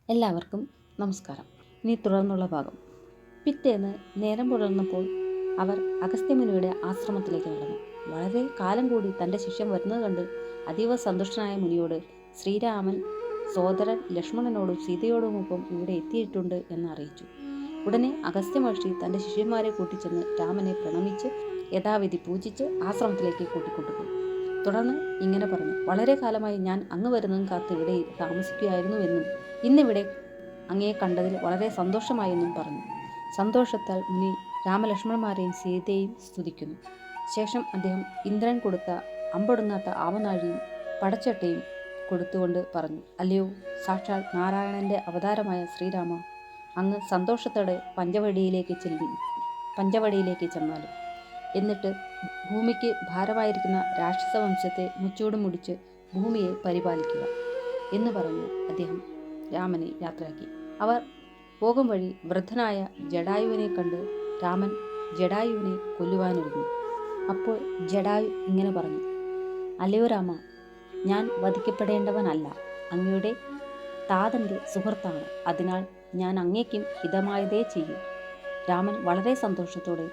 എല്ലാവർക്കും നമസ്കാരം. ഇനി തുടർന്നുള്ള ഭാഗം. പിറ്റേന്ന് നേരം പുലർന്നപ്പോൾ അവർ അഗസ്ത്യമുനിയുടെ ആശ്രമത്തിലേക്ക് നടന്നു. വളരെ കാലം കൂടി തൻ്റെ ശിഷ്യൻ വരുന്നത് കണ്ട് അതീവ സന്തുഷ്ടനായ മുനിയോട് ശ്രീരാമൻ സോദരൻ ലക്ഷ്മണനോടും സീതയോടുമൊപ്പം ഇവിടെ എത്തിയിട്ടുണ്ട് എന്ന് അറിയിച്ചു. ഉടനെ അഗസ്ത്യ മഹർഷി തൻ്റെ ശിഷ്യന്മാരെ കൂട്ടിച്ചെന്ന് രാമനെ പ്രണമിച്ച് യഥാവിധി പൂജിച്ച് ആശ്രമത്തിലേക്ക് കൂട്ടിക്കൊണ്ടുപോയി. തുടർന്ന് ഇങ്ങനെ പറഞ്ഞു: വളരെ കാലമായി ഞാൻ അങ്ങ് വരുന്നതും കാത്ത് ഇവിടെ താമസിക്കുകയായിരുന്നുവെന്നും ഇന്നിവിടെ അങ്ങയെ കണ്ടതിൽ വളരെ സന്തോഷമായെന്നും പറഞ്ഞു. സന്തോഷത്താൽ മുനി രാമലക്ഷ്മണന്മാരെയും സീതയെയും സ്തുതിക്കുന്നു. ശേഷം അദ്ദേഹം ഇന്ദ്രൻ കൊടുത്ത അമ്പൊടുങ്ങാത്ത ആവനാഴിയും പടച്ചട്ടയും കൊടുത്തുകൊണ്ട് പറഞ്ഞു: അല്ലയോ സാക്ഷാൽ നാരായണന്റെ അവതാരമായ ശ്രീരാമ, അങ്ങ് സന്തോഷത്തോടെ പഞ്ചവടിയിലേക്ക് ചെന്നാലും എന്നിട്ട് ഭൂമിക്ക് ഭാരമായിരിക്കുന്ന രാക്ഷസ വംശത്തെ മുച്ചൂട് മുടിച്ച് ഭൂമിയെ പരിപാലിക്കുക എന്ന് പറഞ്ഞ് അദ്ദേഹം രാമനെ യാത്രയാക്കി. അവർ പോകും വഴി വൃദ്ധനായ ജടായുവിനെ കണ്ട് രാമൻ ജടായുവിനെ കൊല്ലുവാനൊരുങ്ങി. അപ്പോൾ ജടായു ഇങ്ങനെ പറഞ്ഞു: അല്ലയോ രാമ, ഞാൻ വധിക്കപ്പെടേണ്ടവനല്ല. അങ്ങയുടെ താതൻ്റെ സുഹൃത്താണ്. അതിനാൽ ഞാൻ അങ്ങേക്കും ഹിതമായതേ ചെയ്യൂ. രാമൻ വളരെ സന്തോഷത്തോടെ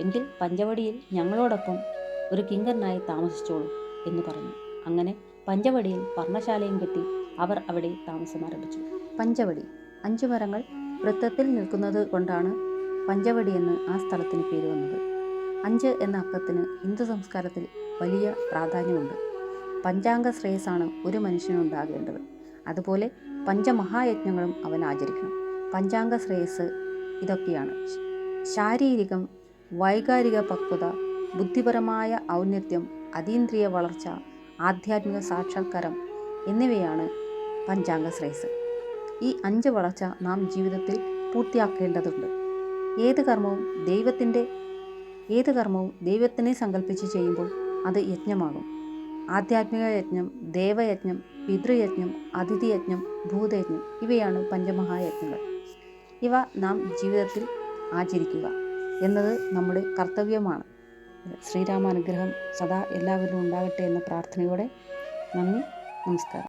എങ്കിൽ പഞ്ചവടിയിൽ ഞങ്ങളോടൊപ്പം ഒരു കിങ്കരനായി താമസിച്ചോളൂ എന്ന് പറഞ്ഞു. അങ്ങനെ പഞ്ചവടിയിൽ പർണശാലയും കെട്ടി അവർ അവിടെ താമസമാരംഭിച്ചു. പഞ്ചവടി 5 മരങ്ങൾ വൃത്തത്തിൽ നിൽക്കുന്നത് കൊണ്ടാണ് പഞ്ചവടി എന്ന് ആ സ്ഥലത്തിന് പേര് വന്നത്. 5 എന്ന അക്കത്തിന് ഹിന്ദു സംസ്കാരത്തിൽ വലിയ പ്രാധാന്യമുണ്ട്. പഞ്ചാംഗ ശ്രേയസ്സാണ് ഒരു മനുഷ്യനുണ്ടാകേണ്ടത്. അതുപോലെ പഞ്ചമഹായജ്ഞങ്ങളും അവൻ ആചരിക്കണം. പഞ്ചാംഗ ശ്രേയസ് ഇതൊക്കെയാണ്: ശാരീരികം, വൈകാരിക പക്വത, ബുദ്ധിപരമായ ഔന്നത്യം, അതീന്ദ്രിയ വളർച്ച, ആധ്യാത്മിക സാക്ഷാത്കാരം എന്നിവയാണ് പഞ്ചാംഗ ശ്രേയസ്. ഈ 5 വളർച്ച നാം ജീവിതത്തിൽ പൂർത്തിയാക്കേണ്ടതുണ്ട്. ഏത് കർമ്മവും ദൈവത്തിനെ സങ്കല്പിച്ച് ചെയ്യുമ്പോൾ അത് യജ്ഞമാകും. ആധ്യാത്മിക യജ്ഞം, ദേവയജ്ഞം, പിതൃയജ്ഞം, അതിഥിയജ്ഞം, ഭൂതയജ്ഞം ഇവയാണ് പഞ്ചമഹായജ്ഞങ്ങൾ. ഇവ നാം ജീവിതത്തിൽ ആചരിക്കുക എന്നത് നമ്മുടെ കർത്തവ്യമാണ്. ശ്രീരാമാനുഗ്രഹം സദാ എല്ലാവരിലും ഉണ്ടാകട്ടെ എന്ന പ്രാർത്ഥനയോടെ നന്ദി, നമസ്കാരം.